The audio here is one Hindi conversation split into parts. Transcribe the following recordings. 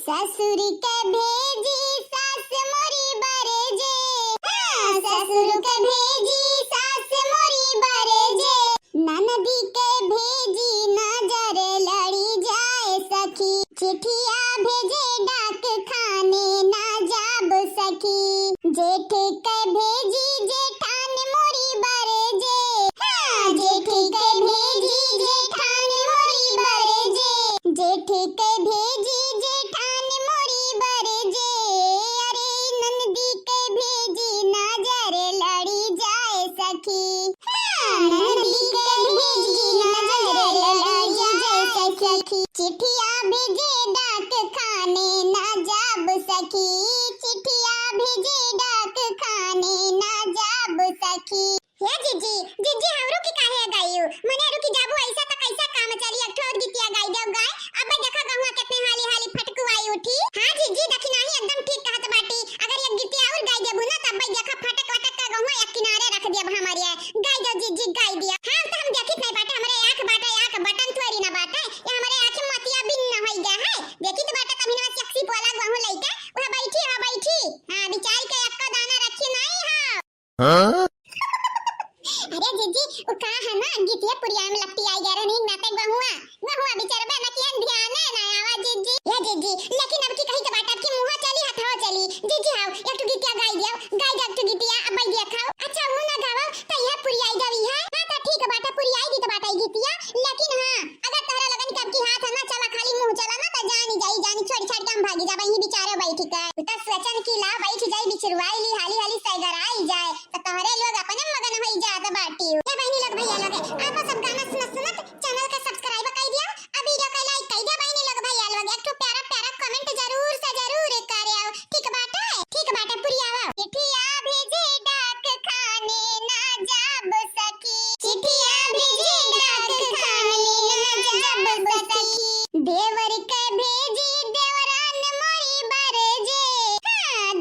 ससुर के भेजी सास मोरी बरेजे, ससुर के भेजी सास मोरी बरेजे, ननदी के भेजी नजर लड़ी जाए सखी, चिट्ठिया भेजे डाक खाने ना जाब सखी, जेठ के भेजी जेठान मोरी बरेजे, जेठ के भेजी जेठान मोरी बरेजे, जेठ के भेजी जेठान मोरी बरेजे, अरे नंदी के भेजी नजर लड़ी जाए सखी, नंदी के भेजी नजर लड़ी जाए सखी, चिट्ठिया भेजे डाक खाने ना जाब सखी, चिट्ठिया भेजे डाक खाने ना जाब सखी। हे जीजी जीजी हमरो की काहे गाइयो मने रुकी जाबो ऐसा त कैसा काम चली एक ठोर गीतिया गाई देव गाय अब देखा गहुआ कितने हाली हाली फटकुआई उठी। हां जीजी देखी नाही एकदम ठीक कहत बाटी, अगर एक गीतिया और गाई देबू ना तब देखा फटक वटक का गहुआ एक किनारे रख देब हमारे गाई दो जीजी गाई दिया। हां तो हम देखित नहीं बाटे हमरे आंख बाटे आंख बटन थोड़ी ना बाटे ये हमरे आंख मोतिया बिन ना होई गया है देखित बाटे कभी ना सेक्सी पोला गहु लइका ओह बैठी हां बिचारी के एक दाना रखी नहीं हां। अरे जीजी वो कहा है ना गीतिया पुरिया में लपटी आई गया नहीं नाते गहुआ बेचारा बना किया ध्यान है ना आवाज जीजी ये जीजी लेकिन अब की कहीं तो बात की मुंह चली हथवा चली जीजी हां एक तो गीतिया गाई दियो गाई जा तो गीतिया अब मैं देखाओ अच्छा वो ना गाओ तो यह पुरिया आई गई है हां तो ठीक है बाटा पुरिया आई दी तो बाटा गीतिया लेकिन हां अगर तहरा लगन कब की हाथ है ना चला खाली मुंह चला ना तो जानी छोड़ छाड़ के हम भागी जा वही बेचारे बैठी का तो स्वचन की ला बैठ जाई बिचरवाई ली हाली हाली सैगर आई जाए तो तोहरे लोग अपने मगन होई जात बाटी ये बहनी लोग भैया लोग आप सब गाना सुनत चैनल का सब्सक्राइब कर दिया अब वीडियो को लाइक कर दिया बहनी लोग भैया लोग एक तो प्यारा प्यारा कमेंट जरूर से जरूर करियो ठीक बात है पुरिया आओ चिट्ठिया भेजे डाक खाने ना जाब सकी चिट्ठिया भेजे डाक खाने ना जाब सकी देवर के भेजी देवरान मोरी बरेजे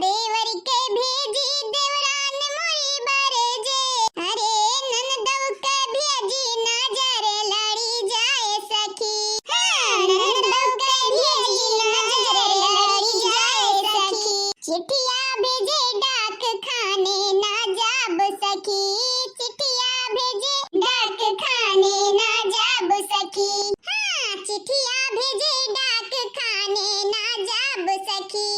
देवर के भेजी देवरान मोरी बरेजे अरे ननदव के भेजी नजर लड़ी जाए सखी ननदव के भेजी नजर लड़ी जाए सखी चिट्ठिया भेजे डाक खाने ना जाब सखी चिट्ठिया भेजे डाक खाने ना जाब सखी चिट्ठिया भेजे डाक खाने ना जाब सखी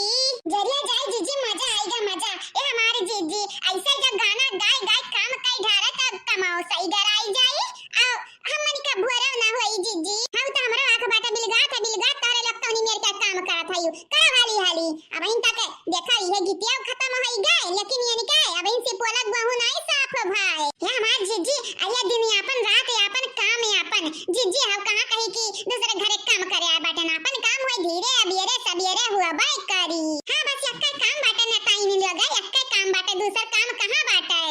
जरिया जाए जीजी मजा आएगा मजा ये हमारे जीजी ऐसे जब गाना गाय गाय काम कई ढारा तब कमाओ सही गराई जाए आओ हमनी का भुरा ना होई जीजी हम तो हमरा आंख बाटा बिलगा तारे लगता नहीं मेरे क्या काम करा था यू करा हाली हाली अब इन तक देखा ये गीतिया खत्म होई गए लेकिन ये नहीं कहे अब इनसे पोलक बहु नहीं साफ भाई ये हमार जीजी आया दिन यापन रात यापन काम यापन जीजी हम कहां कहीं की दूसरे घरे काम करे आ बाटे ना अपन काम होई धीरे अबेरे सबेरे हुआ बाई करी हां बस यक्का काम बाटे ना टाइम नहीं लगा यक्का काम बाटे दूसरा काम कहां बाटे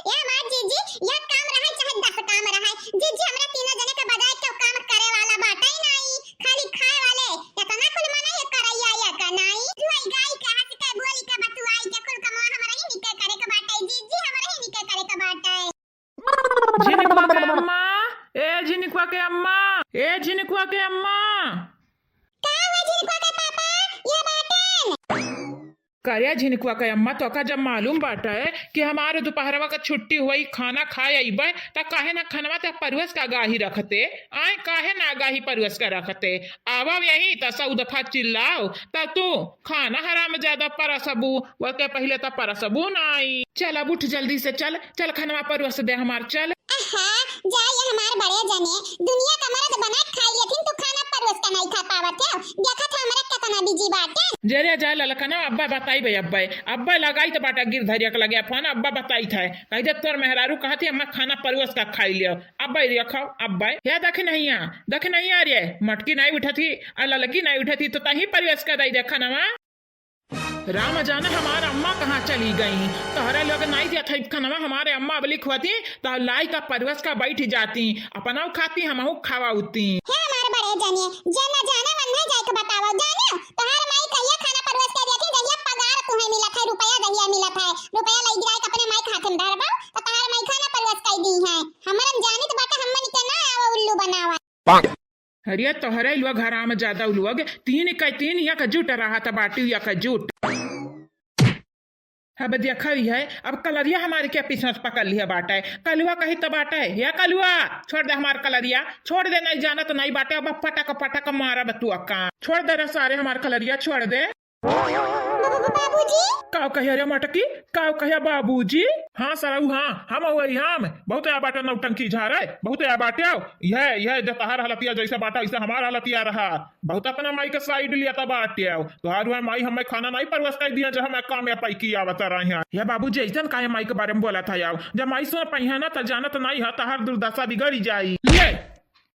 ये हमार जीजी यह काम रहा चाहे 10 काम रहा जीजी हमरा तीनों जने के बजाय क्यों काम करे वाला बाटे नहीं खाली खाए वाले इतना कुल मना ये करैया या का नहीं जुई गाय के हाथ के बोली के बतुआई के कुल कमा हमरा ही निके करे के बाटे जीजी हमरा ही निके करे के बाटे झिनकुआ के अम्मा ए झिनकुआ के अम्मा का हुआ झिनकुआ के पापा ये बाटे करिया झिनकुआ के अम्मा तो का जब मालूम बाटा है कि हमारे दोपहरवा का छुट्टी हुई खाना खाए अइबे त काहे ना खनवा त परवस का गाही रखते आए काहे ना गाही परवस का रखते आवा यही त सौ दफा चिल्लाओ त तू खाना हराम ज्यादा परसबू वो के पहले त परसबू नहीं चल अब उठ जल्दी से चल खनवा परवस दे हमार चल जाए ये हमारे बड़े जने दुनिया का मर्द बना खाई लेकिन तू खाना परवस का नहीं खा पावत है देखा था हमारे कितना बिजी बाटे जरे जा ललकना अब्बा बताई बे अब्बा लगाई तो बाटा गिर धरिया के लगे फोन अब्बा बताई था कह दे तोर मेहरारू कहती हम खाना परवस का खाई लियो अब्बा रे खाओ अब्बा या देख नहीं आ रे मटकी नहीं उठती आ ललकी नहीं उठती तो तही परवस का दई देखा ना राम जाने हमारे अम्मा कहाँ चली गई तोहरे लोग नहीं दिया था खाना हमारे अम्मा बली खुआती तो लाई का परवस का बैठ जाती अपना खाती हम खावाती हमारे बड़े जने जना जाने मन नहीं जाए के बताओ जाने तोहर माई कहिया खाना परवस के देती जहिया पगार तुम्हें मिला था रुपया दहिया मिला था रुपया लई गिराए अपने माई खाते में धरबा तो तोहर माई खाना परवस कर दी है हमरन जाने तो बाटा हमन के ना आवा उल्लू बनावा अरे तोहरे लोग घरा में ज्यादा लोग तीन का तीन या का जुट रहा था बाटी या का जुट। अब देखा ही है, अब कलरिया हमारे क्या पीछे से पकड़ लिया बाटा है, कलुआ कहीं तो बाटा है या कलुआ छोड़ दे हमारे कलरिया, छोड़ दे, नहीं जाना तो नहीं बाटे, अब पटक पटक मारा बतुआ का, छोड़ दे रे सारे हमारे कलरिया छोड़ दे। बाबूजी काव कहिया रे मटकी, काव कहिया बाबूजी। हाँ सरऊ हाँ, हम वही हम बहुत या बाटे नौटंकी झा रहे, बहुत या बाटे यह जो तहार हलतिया जैसा बाटा ऐसा हमारा हलतिया रहा, बहुत अपना माई के साइड लिया था बाटे तोहार हुआ माई हमें खाना नहीं परवस कर दिया जब हमें काम या पैकी आवत रहे हैं। या बाबूजी ऐसा काहे माई के बारे में बोला था यार, जब माई सुन पाई है ना तो जानत नहीं है तहार दुर्दशा बिगड़ी जाई। ले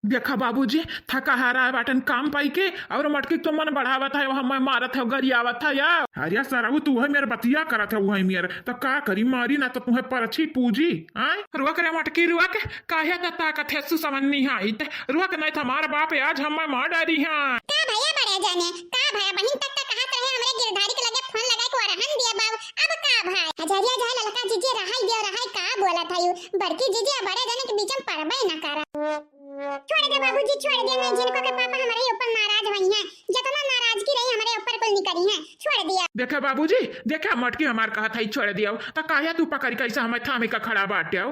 देखा बाबूजी थका हारा है बाटन काम पाई के और मटकी तो मन बढ़ावा था हमें मारा था गरी आवा था यार। अरे सराऊ तू है मेरे बतिया करा था वही मेरे तो का करी मारी ना तो तुम्हें परछी पूजी आए रुआ करे मटकी रुआ के काहे ना ताकत है सुसमन्नी है रुआ के नहीं था हमारा बाप आज हमें मार डाली है का भैया बड़े जाने का भैया बहिन तक कहत रहे हमरे गिरधारी के लगे फोन लगाए को रहन दिया बाबू अब का भाई हजरिया जा ललका जीजे रहाई दिया रहाई का बोला था यू बड़की जीजे बड़े जाने के बीच में पड़बे ना करा। छोड़ दे बाबूजी छोड़ दे, नहीं जिनको के पापा हमारे ऊपर नाराज हुई हैं, जितना नाराजगी रही हमारे ऊपर कोई नहीं करी है, छोड़ दिया। देखा बाबूजी देखा मटकी हमार कहा था छोड़ दिया तो काहे तू पकड़ कैसा हमें थामे का खड़ा बाटे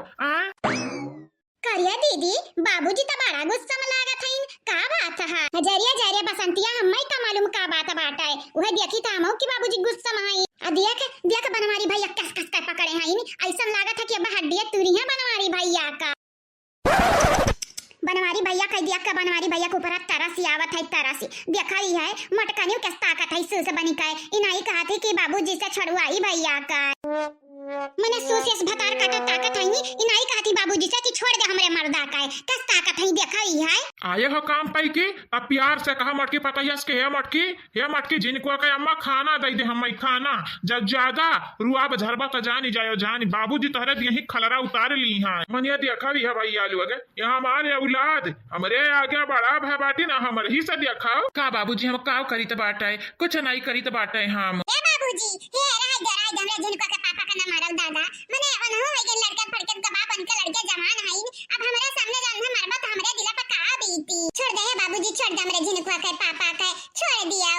करिया दीदी बाबूजी तो बड़ा गुस्सा में लागत हईन, का बात है हजरिया जरिया बसंतिया हम्मे का मालूम का बात बाटा है वह देखी था हम कि बाबूजी गुस्सा में हई देख बनवारी भैया कस कस कर पकड़े हईन, ऐसा लागत है कि अब हड्डियां तुरी है बनवारी भैया का। बनवारी भैया कह दिया का बनवारी भैया के ऊपर तरस आवत है तरस देखा ही है मटकनियों के ताकत है सूस बनी का इनाई कहा थी कि बाबूजी से छड़वाई भैया का मने सूस भतार काटा ताकत है इनाई कहा थी बाबूजी से कि छोड़ दे हमरे मर्दा का कस ताकत है देखा ही है। आए हो काम पाई के अब प्यार से कहा मटकी पता के हे मटकी जिनको के अम्मा खाना दे दे हमें खाना जब ज्यादा रुआब झरबा तो जानी जायो जानी बाबूजी तोहरे यही खलरा उतार ली है मनिया देखा भी है भैया लोग यहाँ हमारे औलाद हमरे आगे बड़ा भय बाटी ना हमरे ही से देखाओ का बाबूजी हम का करी तो बाटा है कुछ नहीं करी तो बाटा है हम ए बाबूजी हे रहा हमरा जिनको के पापा का नाम मारल दादा मने अनहो है के लड़का फड़के गवा बन के लड़के जवान है अब हमारे सामने जान मारबा तो हमरे दिला पर का बीती छोड़ दे बाबूजी छोड़ दे हमरे जिनको के पापा के छोड़ दिया।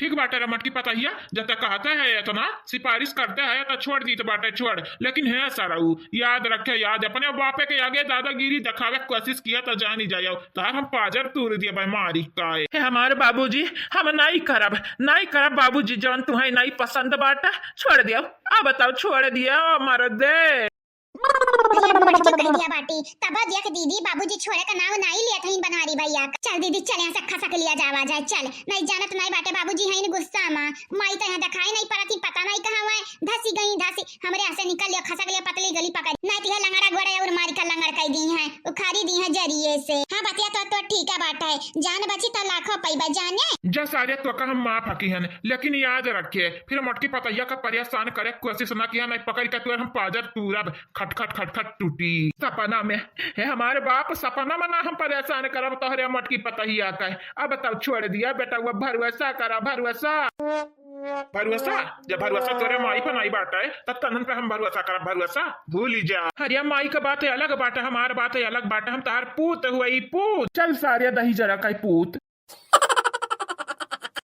ठीक बाटे रे मटकी पता ही जब तक कहते है तो ना सिफारिश करते है तो छोड़ दी तो बाटे छोड़ लेकिन है साराऊ याद रखे याद अपने बापे के आगे दादागिरी दिखावे कोशिश किया तो जानी जायो तार हम पाजर तूर दिया भाई मारी का हमारे बाबूजी हम नहीं करब बाबूजी जौन तुम्हें नहीं पसंद बाटा छोड़ दिया अब बताओ छोड़ दिया मर दे दिया बाटी तब देख दीदी बाबूजी छोड़े का नाम नहीं लिया था इन बनवारी भैया का। चल दीदी चल यहाँ से खसा के लिया जावा जाए चल नहीं जानत नहीं बाटे बाबूजी है इन गुस्सा में माई तो यहाँ दिखाई नहीं पड़ती पता नहीं कहाँ हुआ धसी गई धसी हमरे यहाँ से निकल लिया खसा के लिया पतली गली पकड़ नहीं तो लंगड़ा गोड़े और मारी का लंगड़ कई दी है उखारी दी है जरिए से। हाँ बतिया तो ठीक है बाटा है जान बची तो लाखों पैबा जाने जा सारे तो का हम माफ हकी हन लेकिन याद रखे फिर मटकी पतैया का परेशान करे कोशिश ना किया नहीं पकड़ के तुर हम पाजर तूरब खट खट खट खट टूटी सपना में है हमारे बाप सपना में ना हम परेशान करब तोहरे मटकी पतैया का अब बताओ छोड़ दिया बेटा वो भरवसा करा भरवसा जब भरवसा तोरे माई पर नहीं बाटा है तब तनन पे हम भरवसा करब भरवसा भूल ही जा। हरिया माई का बात है अलग बाटा हमार बात है अलग बाटा हम तार पूत हुई पूत चल सारे दही जरा का पूत